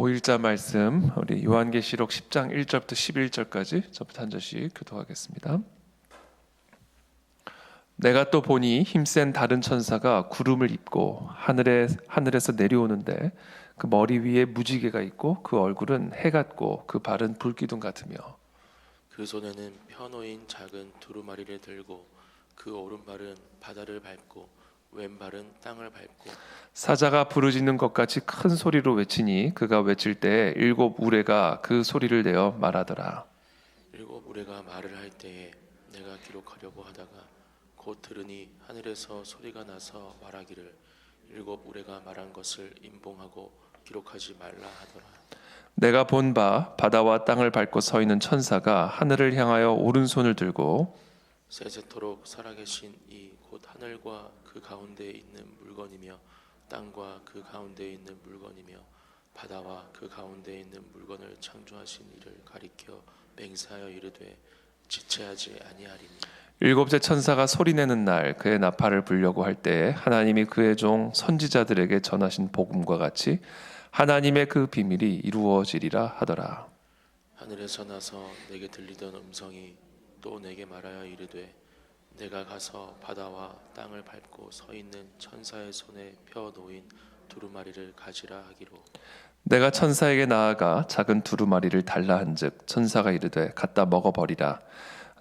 5일자 말씀 우리 요한계시록 10장 1절부터 11절까지 저부터 한 절씩 교독하겠습니다. 내가 또 보니 힘센 다른 천사가 구름을 입고 하늘에서 내려오는데 그 머리 위에 무지개가 있고 그 얼굴은 해 같고 그 발은 불기둥 같으며 그 손에는 펴놓인 작은 두루마리를 들고 그 오른발은 바다를 밟고 왼발은 땅을 밟고 사자가 부르짖는 것 같이 큰 소리로 외치니 그가 외칠 때 일곱 우레가 그 소리를 내어 말하더라. 일곱 우레가 말을 할 때에 내가 기록하려고 하다가 곧 들으니 하늘에서 소리가 나서 말하기를 일곱 우레가 말한 것을 임봉하고 기록하지 말라 하더라. 내가 본 바 바다와 땅을 밟고 서 있는 천사가 하늘을 향하여 오른손을 들고 세세토록 살아계신 이 곧 하늘과 그 가운데에 있는 물건이며 땅과 그 가운데에 있는 물건이며 바다와 그 가운데에 있는 물건을 창조하신 이를 가리켜 맹세하여 이르되 지체하지 아니하리니. 일곱째 천사가 소리내는 날 그의 나팔을 불려고 할 때 하나님이 그의 종 선지자들에게 전하신 복음과 같이 하나님의 그 비밀이 이루어지리라 하더라. 하늘에서 나서 내게 들리던 음성이 또 내게 말하여 이르되 내가 가서 바다와 땅을 밟고 서 있는 천사의 손에 펴 놓인 두루마리를 가지라 하기로. 내가 천사에게 나아가 작은 두루마리를 달라 한즉 천사가 이르되 갖다 먹어버리라.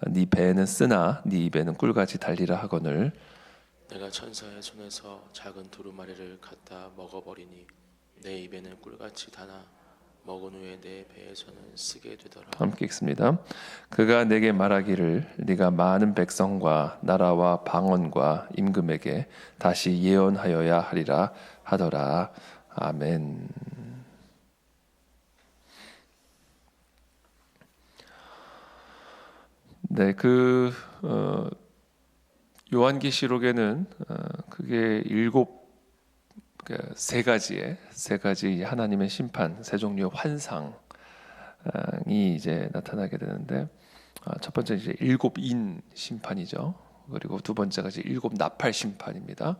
네 배에는 쓰나 네 입에는 꿀같이 달리라 하거늘. 내가 천사의 손에서 작은 두루마리를 갖다 먹어버리니 내 입에는 꿀같이 다나 먹은 후에 내 배에서는 쓰게 되더라. 함께 읽습니다. 그가 내게 말하기를 네가 많은 백성과 나라와 방언과 임금에게 다시 예언하여야 하리라 하더라. 아멘. 네, 요한계시록에는 그게 세 가지 하나님의 심판, 세 종류의 환상이 이제 나타나게 되는데 첫 번째 이제 일곱 인 심판이죠. 그리고 두 번째가 이제 일곱 나팔 심판입니다.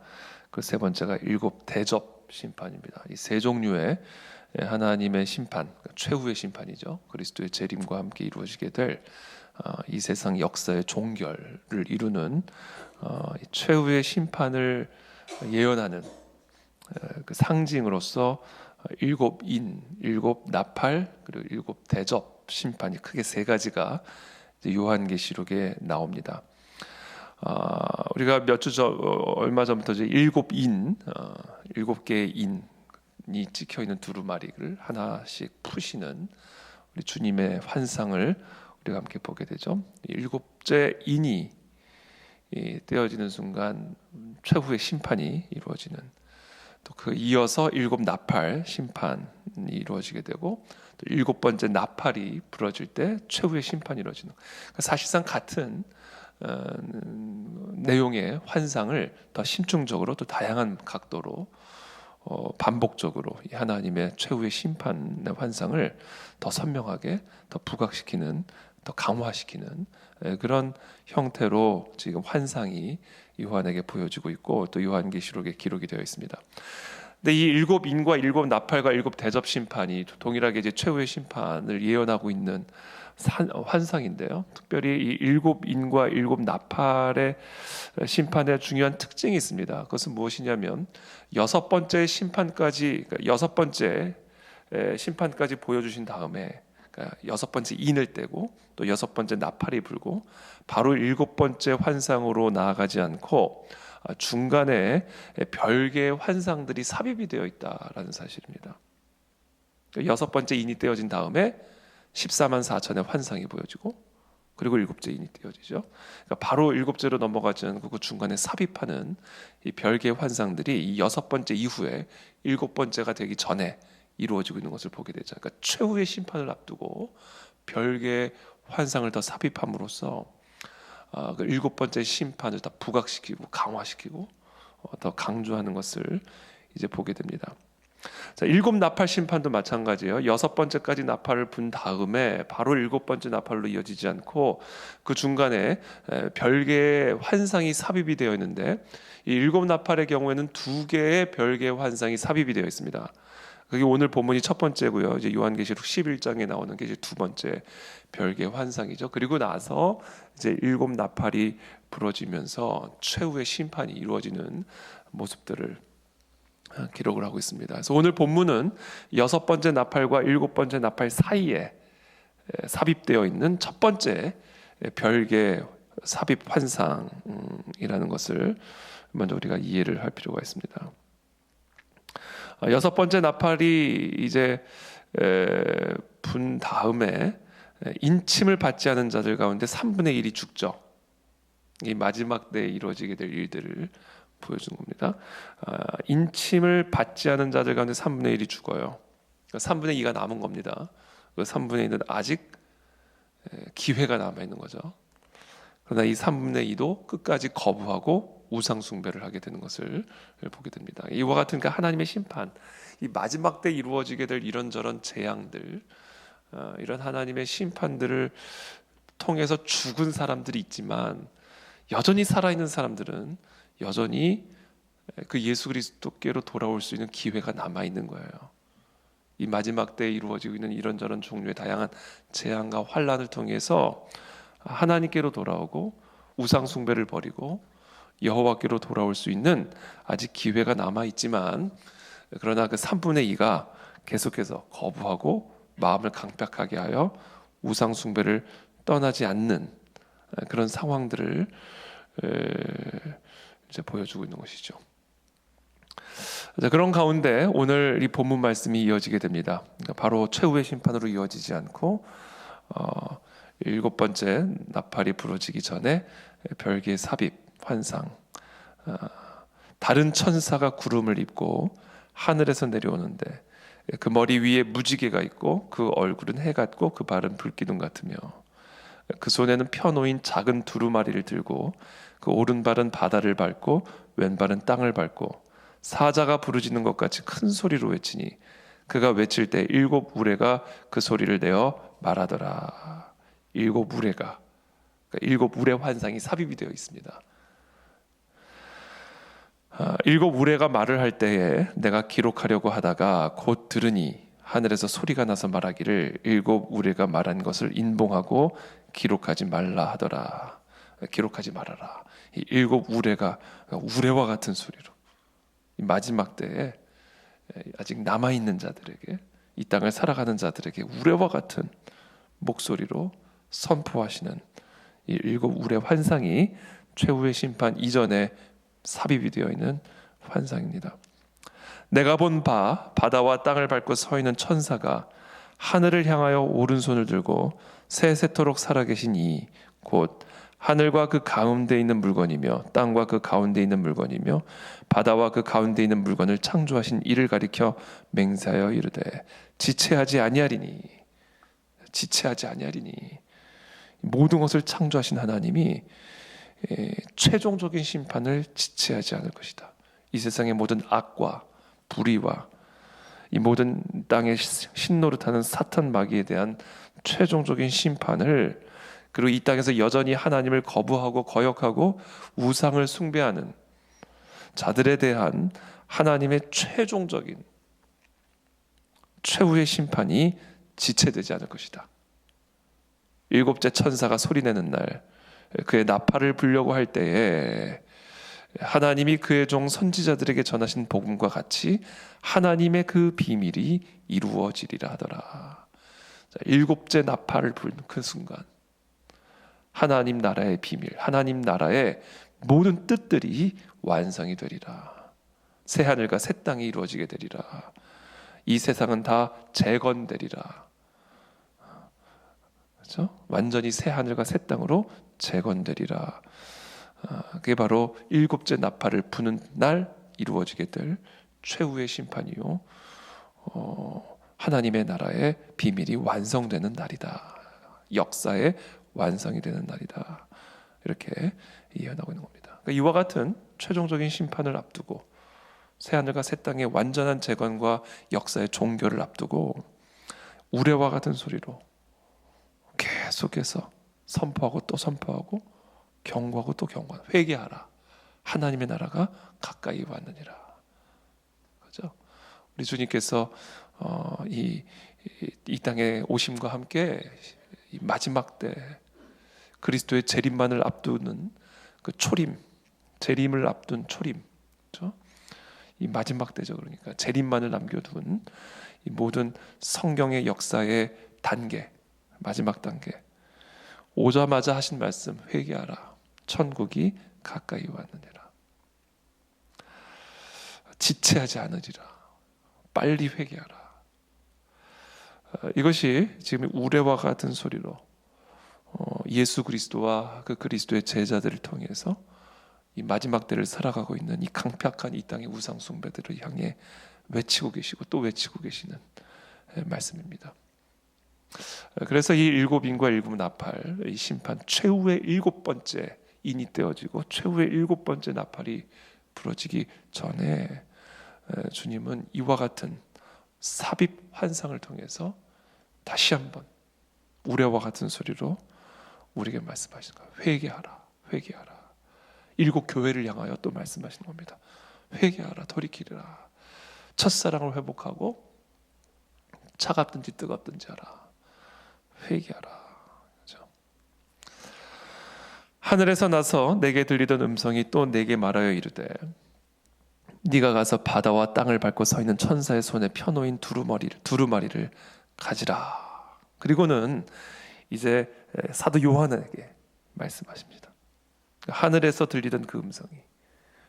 그 세 번째가 일곱 대접 심판입니다. 이 세 종류의 하나님의 심판, 최후의 심판이죠. 그리스도의 재림과 함께 이루어지게 될 이 세상 역사의 종결을 이루는 최후의 심판을 예언하는 그 상징으로서 일곱 인, 일곱 나팔, 그리고 일곱 대접 심판이 크게 세 가지가 요한계시록에 나옵니다. 우리가 얼마 전부터 이제 일곱 개의 인이 찍혀 있는 두루마리를 하나씩 푸시는 우리 주님의 환상을 우리가 함께 보게 되죠. 일곱째 인이 떼어지는 순간 최후의 심판이 이루어지는, 또 그 이어서 일곱 나팔 심판이 이루어지게 되고 또 일곱 번째 나팔이 불어질 때 최후의 심판이 이루어지는, 그러니까 사실상 같은 내용의 환상을 더 심층적으로 또 다양한 각도로 반복적으로 이 하나님의 최후의 심판의 환상을 더 선명하게 더 부각시키는, 더 강화시키는 그런 형태로 지금 환상이 요한에게 보여지고 있고 또 요한계시록에 기록이 되어 있습니다. 근데 이 일곱 인과 일곱 나팔과 일곱 대접 심판이 동일하게 이제 최후의 심판을 예언하고 있는 환상인데요. 특별히 이 일곱 인과 일곱 나팔의 심판에 중요한 특징이 있습니다. 그것은 무엇이냐면 여섯 번째 심판까지 보여주신 다음에 여섯 번째 인을 떼고 또 여섯 번째 나팔이 불고 바로 일곱 번째 환상으로 나아가지 않고 중간에 별개의 환상들이 삽입이 되어 있다라는 사실입니다. 여섯 번째 인이 떼어진 다음에 14만 4천의 환상이 보여지고 그리고 일곱째 인이 떼어지죠. 그러니까 바로 일곱째로 넘어가지 않고 그 중간에 삽입하는 이 별개의 환상들이 이 여섯 번째 이후에 일곱 번째가 되기 전에 이루어지고 있는 것을 보게 되죠. 그러니까 최후의 심판을 앞두고 별개의 환상을 더 삽입함으로써 그 일곱 번째 심판을 더 부각시키고 강화시키고 더 강조하는 것을 이제 보게 됩니다. 자, 일곱 나팔 심판도 마찬가지예요. 여섯 번째까지 나팔을 분 다음에 바로 일곱 번째 나팔로 이어지지 않고 그 중간에 별개의 환상이 삽입이 되어 있는데 이 일곱 나팔의 경우에는 두 개의 별개의 환상이 삽입이 되어 있습니다. 그게 오늘 본문이 첫 번째고요. 이제 요한계시록 11장에 나오는 게 이제 두 번째 별개의 환상이죠. 그리고 나서 이제 일곱 나팔이 부러지면서 최후의 심판이 이루어지는 모습들을 기록을 하고 있습니다. 그래서 오늘 본문은 여섯 번째 나팔과 일곱 번째 나팔 사이에 삽입되어 있는 첫 번째 별개 삽입 환상이라는 것을 먼저 우리가 이해를 할 필요가 있습니다. 여섯 번째 나팔이 이제 분 다음에 인침을 받지 않은 자들 가운데 3분의 1이 죽죠. 이 마지막 때에 이루어지게 될 일들을 보여준 겁니다. 인침을 받지 않은 자들 가운데 3분의 1이 죽어요. 3분의 2가 남은 겁니다. 그 3분의 2는 아직 기회가 남아 있는 거죠. 그러나 이 3분의 2도 끝까지 거부하고 우상 숭배를 하게 되는 것을 보게 됩니다. 이와 같은 그 하나님의 심판, 이 마지막 때 이루어지게 될 이런저런 재앙들, 이런 하나님의 심판들을 통해서 죽은 사람들이 있지만 여전히 살아있는 사람들은 여전히 그 예수 그리스도께로 돌아올 수 있는 기회가 남아 있는 거예요. 이 마지막 때에 이루어지고 있는 이런저런 종류의 다양한 재앙과 환란을 통해서 하나님께로 돌아오고 우상 숭배를 버리고 여호와께로 돌아올 수 있는 아직 기회가 남아 있지만, 그러나 그 3분의 2가 계속해서 거부하고 마음을 강팍하게 하여 우상 숭배를 떠나지 않는 그런 상황들을 이제 보여주고 있는 것이죠. 그런 가운데 오늘 이 본문 말씀이 이어지게 됩니다. 그러니까 바로 최후의 심판으로 이어지지 않고 일곱 번째 나팔이 부러지기 전에 별개의 삽입 환상, 다른 천사가 구름을 입고 하늘에서 내려오는데 그 머리 위에 무지개가 있고 그 얼굴은 해 같고 그 발은 불기둥 같으며 그 손에는 펴놓인 작은 두루마리를 들고 그 오른발은 바다를 밟고 왼발은 땅을 밟고 사자가 부르짖는 것 같이 큰 소리로 외치니 그가 외칠 때 일곱 우레가 그 소리를 내어 말하더라. 일곱 우레가, 그러니까 일곱 우레 환상이 삽입이 되어 있습니다. 일곱 우레가 말을 할 때에 내가 기록하려고 하다가 곧 들으니 하늘에서 소리가 나서 말하기를 일곱 우레가 말한 것을 인봉하고 기록하지 말라 하더라. 기록하지 말아라. 이 일곱 우레가 우레와 같은 소리로 이 마지막 때에 아직 남아있는 자들에게, 이 땅을 살아가는 자들에게 우레와 같은 목소리로 선포하시는 이 일곱 우레 환상이 최후의 심판 이전에 삽입이 되어 있는 환상입니다. 내가 본 바다와 땅을 밟고 서 있는 천사가 하늘을 향하여 오른손을 들고 세세토록 살아계신 이 곧 하늘과 그 가운데 있는 물건이며 땅과 그 가운데 있는 물건이며 바다와 그 가운데 있는 물건을 창조하신 이를 가리켜 맹세하여 이르되 지체하지 아니하리니 모든 것을 창조하신 하나님이 최종적인 심판을 지체하지 않을 것이다. 이 세상의 모든 악과 불의와 이 모든 땅에 신노릇하는 사탄 마귀에 대한 최종적인 심판을, 그리고 이 땅에서 여전히 하나님을 거부하고 거역하고 우상을 숭배하는 자들에 대한 하나님의 최종적인 최후의 심판이 지체되지 않을 것이다. 일곱째 천사가 소리내는 날 그의 나팔을 불려고 할 때에 하나님이 그의 종 선지자들에게 전하신 복음과 같이 하나님의 그 비밀이 이루어지리라 하더라. 자, 일곱째 나팔을 부는 그 순간 하나님 나라의 비밀, 하나님 나라의 모든 뜻들이 완성이 되리라. 새 하늘과 새 땅이 이루어지게 되리라. 이 세상은 다 재건되리라. 그렇죠? 완전히 새 하늘과 새 땅으로 재건되리라. 그게 바로 일곱째 나팔을 부는 날 이루어지게 될 최후의 심판이요, 하나님의 나라의 비밀이 완성되는 날이다. 역사의 완성이 되는 날이다. 이렇게 예언하고 있는 겁니다. 그러니까 이와 같은 최종적인 심판을 앞두고 새 하늘과 새 땅의 완전한 재건과 역사의 종교를 앞두고 우레와 같은 소리로 계속해서 선포하고 또 선포하고 경고하고 또 경고하고 회개하라. 하나님의 나라가 가까이 왔느니라. 그죠? 우리 주님께서 이 땅에 오심과 함께 이 마지막 때 그리스도의 재림만을 앞두는 그 초림, 재림을 앞둔 초림, 그렇죠? 이 마지막 때죠. 그러니까 재림만을 남겨둔 이 모든 성경의 역사의 단계, 마지막 단계. 오자마자 하신 말씀, 회개하라. 천국이 가까이 왔느니라. 지체하지 않으리라. 빨리 회개하라. 이것이 지금 우레와 같은 소리로 예수 그리스도와 그 그리스도의 제자들을 통해서 이 마지막 때를 살아가고 있는 이 강팍한 이 땅의 우상 숭배들을 향해 외치고 계시고 또 외치고 계시는 말씀입니다. 그래서 이 일곱 인과 일곱 나팔, 이 심판 최후의 일곱 번째 인이 떼어지고 최후의 일곱 번째 나팔이 부러지기 전에 주님은 이와 같은 삽입 환상을 통해서 다시 한번 우레와 같은 소리로 우리에게 말씀하시는 거예요. 회개하라, 회개하라. 일곱 교회를 향하여 또 말씀하시는 겁니다. 회개하라, 돌이키리라. 첫사랑을 회복하고 차갑든지 뜨겁든지 하라. 회개하라. 그렇죠? 하늘에서 나서 내게 들리던 음성이 또 내게 말하여 이르되 네가 가서 바다와 땅을 밟고 서 있는 천사의 손에 펴놓인 두루마리를 가지라. 그리고는 이제 사도 요한에게 말씀하십니다. 하늘에서 들리던 그 음성이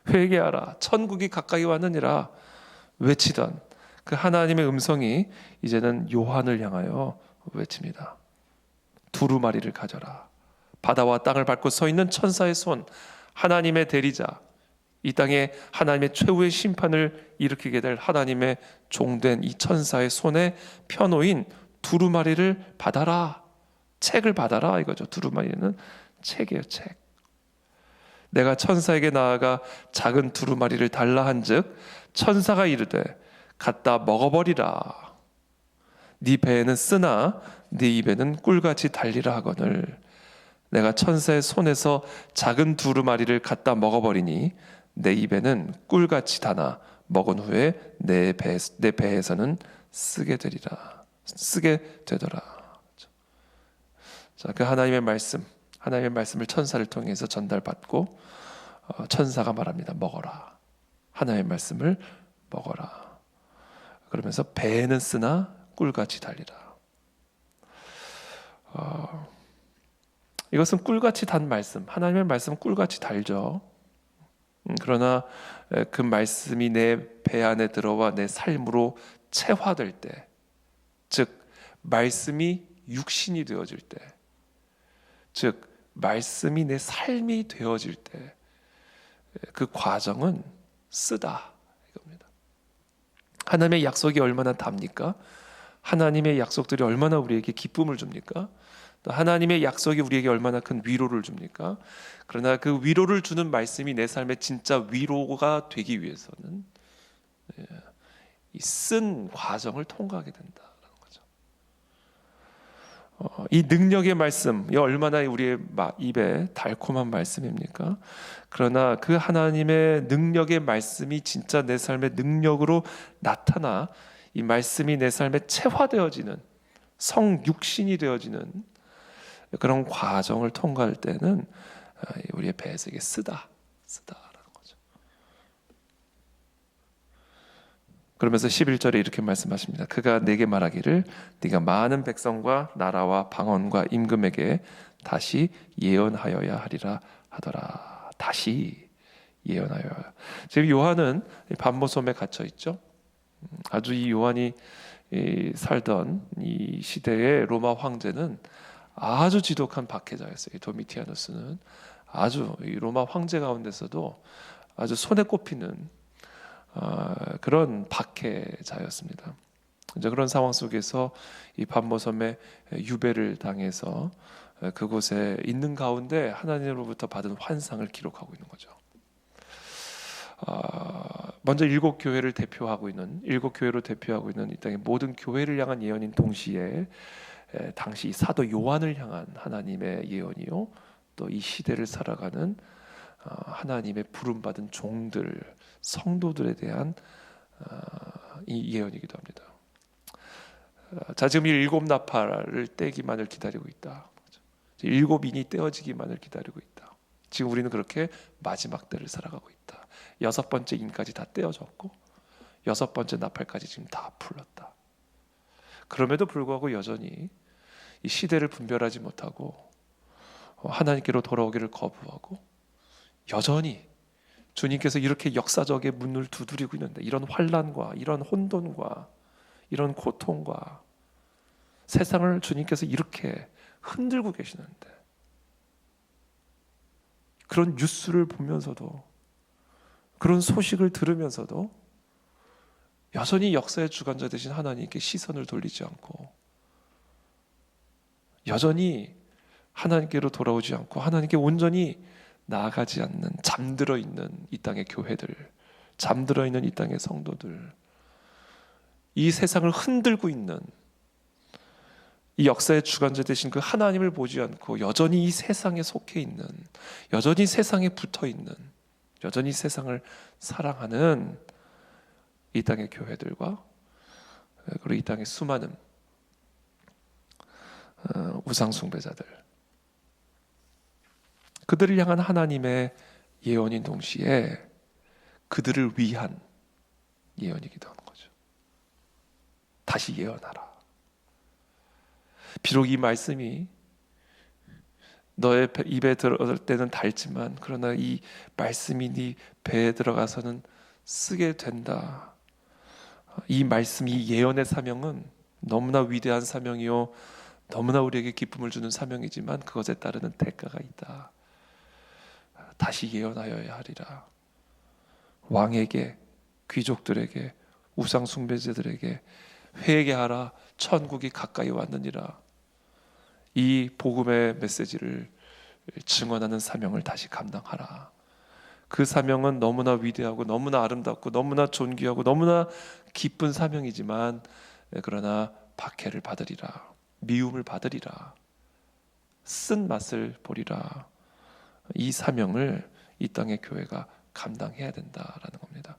회개하라, 천국이 가까이 왔느니라 외치던 그 하나님의 음성이 이제는 요한을 향하여 외칩니다. 두루마리를 가져라. 바다와 땅을 밟고 서 있는 천사의 손, 하나님의 대리자, 이 땅에 하나님의 최후의 심판을 일으키게 될 하나님의 종된 이 천사의 손에 펴놓인 두루마리를 받아라. 책을 받아라 이거죠. 두루마리는 책이에요. 책. 내가 천사에게 나아가 작은 두루마리를 달라 한즉 천사가 이르되 갖다 먹어버리라. 네 배에는 쓰나 네 입에는 꿀같이 달리라 하거늘 내가 천사의 손에서 작은 두루마리를 갖다 먹어버리니 내 입에는 꿀같이 다나 먹은 후에 내 배에서는 쓰게 되더라. 자, 그 하나님의 말씀을 천사를 통해서 전달받고 천사가 말합니다. 먹어라. 하나님의 말씀을 먹어라. 그러면서 배에는 쓰나 꿀같이 달리라. 이것은 꿀같이 단 말씀, 하나님의 말씀은 꿀같이 달죠. 그러나 그 말씀이 내 배 안에 들어와 내 삶으로 체화될 때, 즉 말씀이 육신이 되어질 때, 즉 말씀이 내 삶이 되어질 때, 그 과정은 쓰다 이겁니다. 하나님의 약속이 얼마나 답니까? 하나님의 약속들이 얼마나 우리에게 기쁨을 줍니까? 또 하나님의 약속이 우리에게 얼마나 큰 위로를 줍니까? 그러나 그 위로를 주는 말씀이 내 삶의 진짜 위로가 되기 위해서는 이 쓴 과정을 통과하게 된다라는 거죠. 이 능력의 말씀, 이 얼마나 우리의 입에 달콤한 말씀입니까? 그러나 그 하나님의 능력의 말씀이 진짜 내 삶의 능력으로 나타나 이 말씀이 내 삶에 체화되어지는 성육신이 되어지는 그런 과정을 통과할 때는 우리의 배에서 이게 쓰다라는 거죠. 그러면서 11절에 이렇게 말씀하십니다. 그가 내게 말하기를 네가 많은 백성과 나라와 방언과 임금에게 다시 예언하여야 하리라 하더라. 다시 예언하여야. 지금 요한은 반모섬에 갇혀 있죠. 아주 이 요한이 살던 이 시대의 로마 황제는 아주 지독한 박해자였어요. 도미티아누스는 아주 이 로마 황제 가운데서도 아주 손에 꼽히는 그런 박해자였습니다. 이제 그런 상황 속에서 이 반모섬에 유배를 당해서 그곳에 있는 가운데 하나님으로부터 받은 환상을 기록하고 있는 거죠. 먼저 일곱 교회로 대표하고 있는 이 땅의 모든 교회를 향한 예언인 동시에 당시 사도 요한을 향한 하나님의 예언이요, 또 이 시대를 살아가는 하나님의 부름받은 종들, 성도들에 대한 이 예언이기도 합니다. 자, 지금 이 일곱 나팔을 떼기만을 기다리고 있다. 일곱 인이 떼어지기만을 기다리고 있다. 지금 우리는 그렇게 마지막 때를 살아가고 있다. 여섯 번째 인까지 다 떼어졌고 여섯 번째 나팔까지 지금 다 풀렸다. 그럼에도 불구하고 여전히 이 시대를 분별하지 못하고 하나님께로 돌아오기를 거부하고 여전히 주님께서 이렇게 역사적의 문을 두드리고 있는데 이런 환난과 이런 혼돈과 이런 고통과 세상을 주님께서 이렇게 흔들고 계시는데 그런 뉴스를 보면서도 그런 소식을 들으면서도 여전히 역사의 주관자 되신 하나님께 시선을 돌리지 않고 여전히 하나님께로 돌아오지 않고 하나님께 온전히 나아가지 않는 잠들어 있는 이 땅의 교회들, 잠들어 있는 이 땅의 성도들, 이 세상을 흔들고 있는 이 역사의 주관자 되신 그 하나님을 보지 않고 여전히 이 세상에 속해 있는, 여전히 세상에 붙어 있는, 여전히 세상을 사랑하는 이 땅의 교회들과 그리고 이 땅의 수많은 우상 숭배자들, 그들을 향한 하나님의 예언인 동시에 그들을 위한 예언이기도 하는 거죠. 다시 예언하라. 비록 이 말씀이 너의 입에 들어갈 때는 달지만 그러나 이 말씀이 네 배에 들어가서는 쓰게 된다. 이 말씀, 이 예언의 사명은 너무나 위대한 사명이요 너무나 우리에게 기쁨을 주는 사명이지만 그것에 따르는 대가가 있다. 다시 예언하여야 하리라. 왕에게, 귀족들에게, 우상 숭배자들에게 회개하라. 천국이 가까이 왔느니라. 이 복음의 메시지를 증언하는 사명을 다시 감당하라. 그 사명은 너무나 위대하고 너무나 아름답고 너무나 존귀하고 너무나 기쁜 사명이지만 그러나 박해를 받으리라. 미움을 받으리라. 쓴 맛을 보리라. 이 사명을 이 땅의 교회가 감당해야 된다라는 겁니다.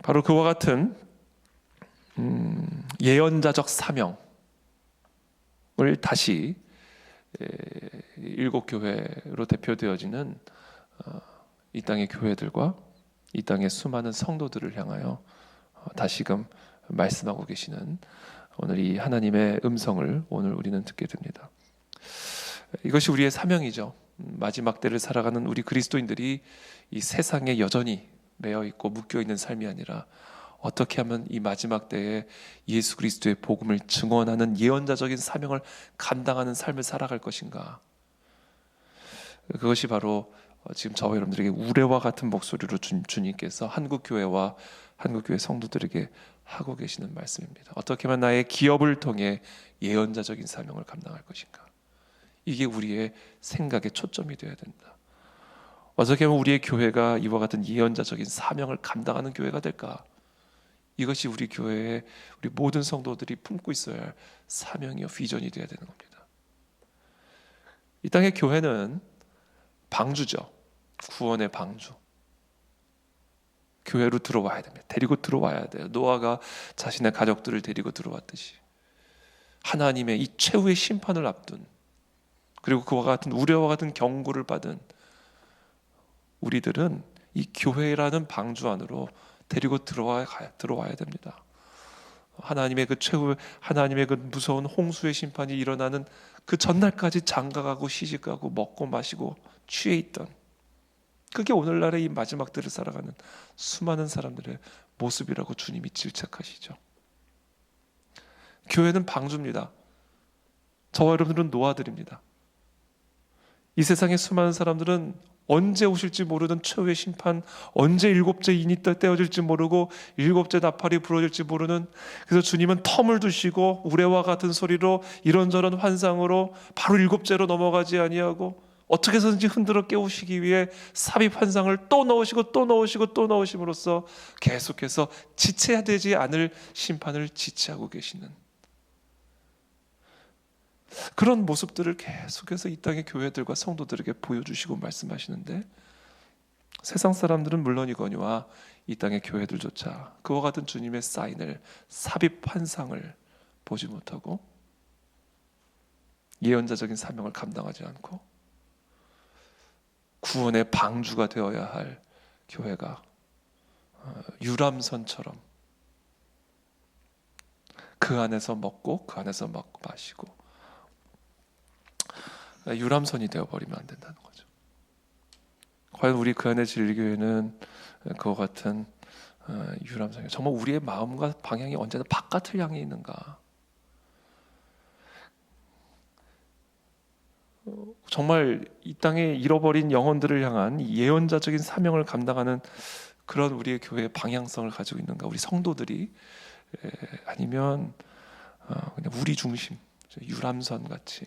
바로 그와 같은 예언자적 사명을 다시 일곱 교회로 대표되어지는 이 땅의 교회들과 이 땅의 수많은 성도들을 향하여 다시금 말씀하고 계시는 오늘 이 하나님의 음성을 오늘 우리는 듣게 됩니다. 이것이 우리의 사명이죠. 마지막 때를 살아가는 우리 그리스도인들이 이 세상에 여전히 매여 있고 묶여 있는 삶이 아니라 어떻게 하면 이 마지막 때에 예수 그리스도의 복음을 증언하는 예언자적인 사명을 감당하는 삶을 살아갈 것인가. 그것이 바로 지금 저와 여러분들에게 우레와 같은 목소리로 주님께서 한국교회와 한국교회 성도들에게 하고 계시는 말씀입니다. 어떻게 하면 나의 기업을 통해 예언자적인 사명을 감당할 것인가. 이게 우리의 생각의 초점이 되어야 된다. 어떻게 하면 우리의 교회가 이와 같은 예언자적인 사명을 감당하는 교회가 될까? 이것이 우리 교회의 우리 모든 성도들이 품고 있어야 할 사명이요 비전이 되어야 되는 겁니다. 이 땅의 교회는 방주죠. 구원의 방주. 교회로 들어와야 됩니다. 데리고 들어와야 돼요. 노아가 자신의 가족들을 데리고 들어왔듯이 하나님의 이 최후의 심판을 앞둔, 그리고 그와 같은 우려와 같은 경고를 받은 우리들은 이 교회라는 방주 안으로 데리고 들어와야 됩니다. 하나님의 그 최후, 하나님의 그 무서운 홍수의 심판이 일어나는 그 전날까지 장가가고 시집가고 먹고 마시고 취해 있던, 그게 오늘날의 이 마지막 때를 살아가는 수많은 사람들의 모습이라고 주님이 질책하시죠. 교회는 방주입니다. 저와 여러분들은 노아들입니다. 이 세상의 수많은 사람들은 언제 오실지 모르는 최후의 심판, 언제 일곱째 인이 떼어질지 모르고 일곱째 나팔이 불어질지 모르는, 그래서 주님은 텀을 두시고 우레와 같은 소리로 이런저런 환상으로 바로 일곱째로 넘어가지 아니하고 어떻게 해서든지 흔들어 깨우시기 위해 삽입 환상을 또 넣으시고 또 넣으시고 또 넣으심으로써 계속해서 지체되지 않을 심판을 지체하고 계시는 그런 모습들을 계속해서 이 땅의 교회들과 성도들에게 보여주시고 말씀하시는데, 세상 사람들은 물론이거니와 이 땅의 교회들조차 그와 같은 주님의 사인을, 삽입 환상을 보지 못하고 예언자적인 사명을 감당하지 않고 구원의 방주가 되어야 할 교회가 유람선처럼 그 안에서 먹고 그 안에서 마시고 유람선이 되어버리면 안 된다는 거죠. 과연 우리 그 안에 진리교회는 그와 같은 유람선이 정말 우리의 마음과 방향이 언제나 바깥을 향해 있는가? 정말 이 땅에 잃어버린 영혼들을 향한 예언자적인 사명을 감당하는 그런 우리의 교회의 방향성을 가지고 있는가? 우리 성도들이 아니면 그냥 우리 중심 유람선 같이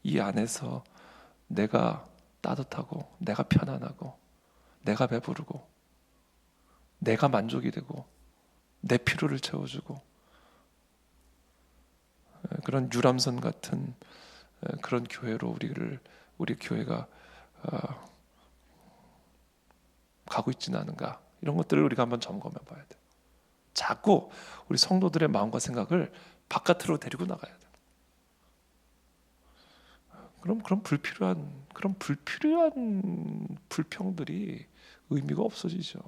이 안에서 내가 따뜻하고 내가 편안하고 내가 배부르고 내가 만족이 되고 내 필요를 채워주고 그런 유람선 같은 그런 교회로 우리 교회가 가고 있지는 않은가, 이런 것들을 우리가 한번 점검해 봐야 돼. 자꾸 우리 성도들의 마음과 생각을 바깥으로 데리고 나가야 돼. 그런 불필요한 불평들이 의미가 없어지죠.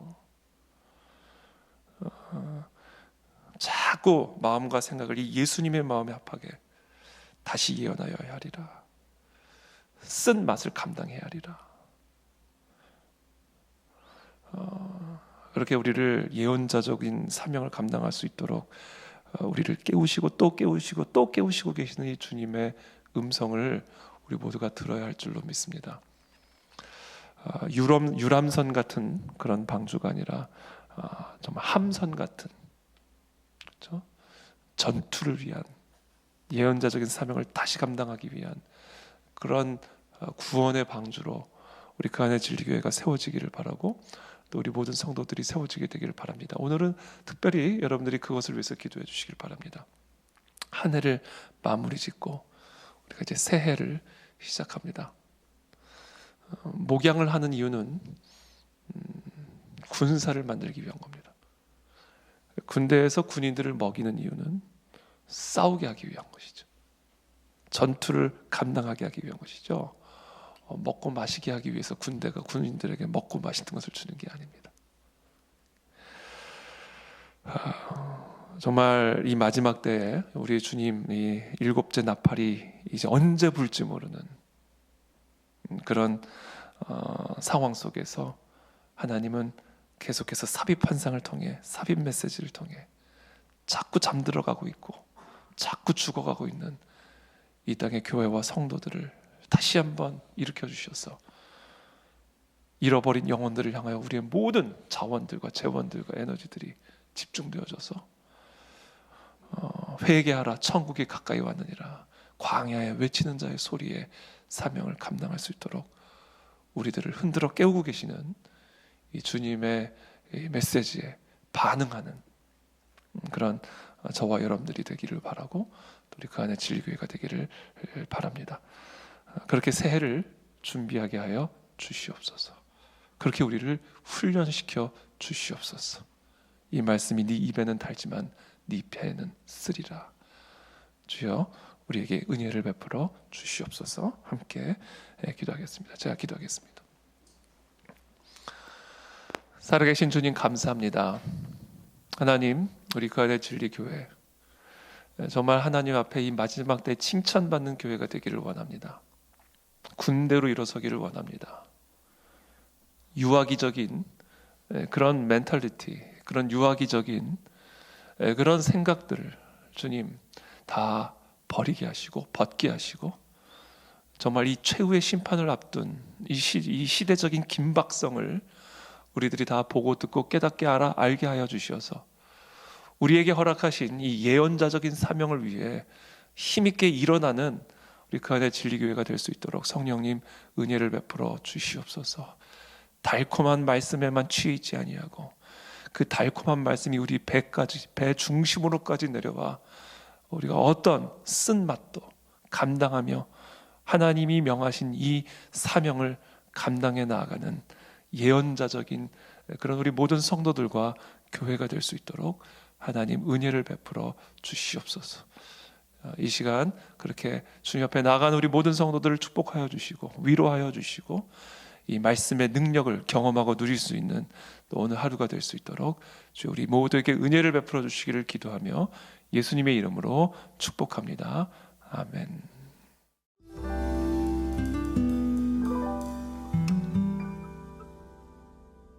자꾸 마음과 생각을 이 예수님의 마음에 합하게 다시 예언하여야 하리라. 쓴 맛을 감당해야 하리라. 그렇게 우리를 예언자적인 사명을 감당할 수 있도록 우리를 깨우시고 또 깨우시고 또 깨우시고 계시는 이 주님의 음성을 우리 모두가 들어야 할 줄로 믿습니다. 유람선 같은 그런 방주가 아니라 정말 함선 같은, 그렇죠? 전투를 위한 예언자적인 사명을 다시 감당하기 위한 그런 구원의 방주로 우리 그 안에 진리교회가 세워지기를 바라고 또 우리 모든 성도들이 세워지게 되기를 바랍니다. 오늘은 특별히 여러분들이 그것을 위해서 기도해 주시길 바랍니다. 한 해를 마무리 짓고 우리가 이제 새 해를 시작합니다. 목양을 하는 이유는 군사를 만들기 위한 겁니다. 군대에서 군인들을 먹이는 이유는 싸우게 하기 위한 것이죠. 전투를 감당하게 하기 위한 것이죠. 먹고 마시게 하기 위해서 군대가 군인들에게 먹고 마시는 것을 주는 게 아닙니다. 정말 이 마지막 때에 우리 주님 이 일곱째 나팔이 이제 언제 불지 모르는 그런 상황 속에서 하나님은 계속해서 삽입 환상을 통해, 삽입 메시지를 통해 자꾸 잠들어가고 있고 자꾸 죽어가고 있는 이 땅의 교회와 성도들을 다시 한번 일으켜 주셔서 잃어버린 영혼들을 향하여 우리의 모든 자원들과 재원들과 에너지들이 집중되어져서 회개하라, 천국이 가까이 왔느니라, 광야에 외치는 자의 소리에 사명을 감당할 수 있도록 우리들을 흔들어 깨우고 계시는 이 주님의 이 메시지에 반응하는 그런 저와 여러분들이 되기를 바라고 또 우리 그 안에 진리교회가 되기를 바랍니다. 그렇게 새해를 준비하게 하여 주시옵소서. 그렇게 우리를 훈련시켜 주시옵소서. 이 말씀이 네 입에는 달지만 네 폐에는 쓰리라. 주여 우리에게 은혜를 베풀어 주시옵소서. 함께 기도하겠습니다. 제가 기도하겠습니다. 살아계신 주님 감사합니다. 하나님, 우리 그 안에 진리교회 정말 하나님 앞에 이 마지막 때 칭찬받는 교회가 되기를 원합니다. 군대로 일어서기를 원합니다. 유아기적인 그런 멘탈리티, 그런 유아기적인 그런 생각들을 주님 다 버리게 하시고 벗게 하시고 정말 이 최후의 심판을 앞둔 이 시대적인 긴박성을 우리들이 다 보고 듣고 깨닫게 알게 하여 주시어서 우리에게 허락하신 이 예언자적인 사명을 위해 힘있게 일어나는 우리 그 안에 진리교회가 될 수 있도록 성령님 은혜를 베풀어 주시옵소서. 달콤한 말씀에만 취해 있지 아니하고 그 달콤한 말씀이 우리 배 중심으로까지 내려와 우리가 어떤 쓴맛도 감당하며 하나님이 명하신 이 사명을 감당해 나아가는 예언자적인 그런 우리 모든 성도들과 교회가 될 수 있도록 하나님 은혜를 베풀어 주시옵소서. 이 시간 그렇게 주님 앞에 나간 우리 모든 성도들을 축복하여 주시고 위로하여 주시고 이 말씀의 능력을 경험하고 누릴 수 있는 또 오늘 하루가 될 수 있도록 주 우리 모두에게 은혜를 베풀어 주시기를 기도하며 예수님의 이름으로 축복합니다. 아멘.